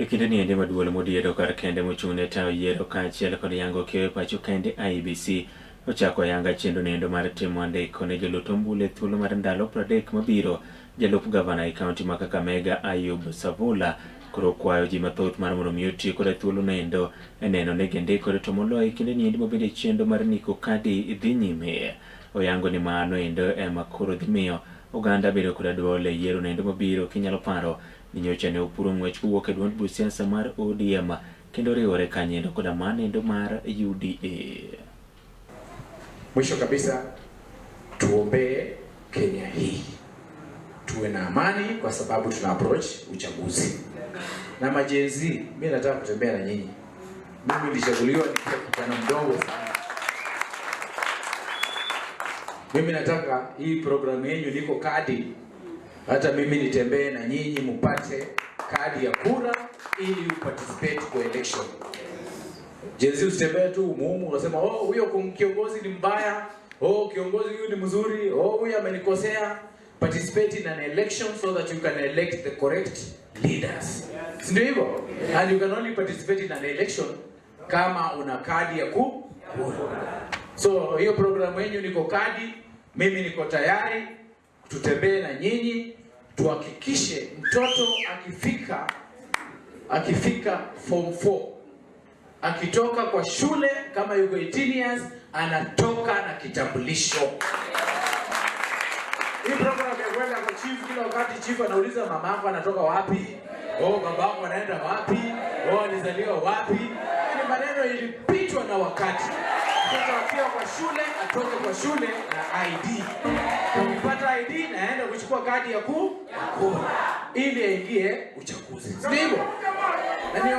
Kinde ni ende maduolo modiero kar kende mochung'ne tayo yiero kaachiel kod yango keyo pacho kende IEBC ochako yanga chenro nendo mar timo andiko ne jolut ombulu e thuolo mar ndalo 30 mabiro. Jalup gavana e kaunti ma Kakamega Ayub Savula koro kwayo ji mathoth mar mondo mi otii kod thuolo nendo neno ne gindikore to moloyo kinde ni ende mabende chenro mar ndiko kadi dhi nyime. Oyango ni mano endo ema koro dhi miyo oganda bedo kod duol e yiero nendo mabiro. Kinyalo paro ni nyocha ne opuro ng'wech kowuok e duond buch siasa mar ODM kendo riwore kanyendo kod manendo mar UDA. Mwisho kabisa tuombee Kenya hii tuwe na amani, kwa sababu tuna approach uchaguzi. Na majenzi, mimi nataka kutembea na nyinyi. Mimi nilichaguliwa nikiwa kijana mdogo sana. Mimi nataka hii programu yenu niko kadi, hata mimi nitembee na nyinyi mpate kadi ya kura ili uparticipate kwa election. Jenzi usitembee tu umuhumu unasema huyo kiongozi ni mbaya, kiongozi huyu ni mzuri, huyu amenikosea. Participate in an election so that you can elect the correct leaders. Ndio hivyo? And you can only participate in an election kama una kadi ya kura. So hiyo programu yenu niko kadi, mimi niko tayari tutembee na nyinyi, tuhakikishe mtoto akifika form 4 akitoka kwa shule kama yuko 18 years anatoka na kitambulisho. Hii programu ya kwenda kwa chief, kila wakati chief anauliza mama yako anatoka wapi? Baba yako anaenda wapi? Alizaliwa wapi? Ni maneno ilipitwa na wakati. Mtoto akiwa kwa shule atoke kwa shule na ID. Ukipata ID naenda kuchukua kadi ya kura ili aingie uchaguzi. Ndivyo?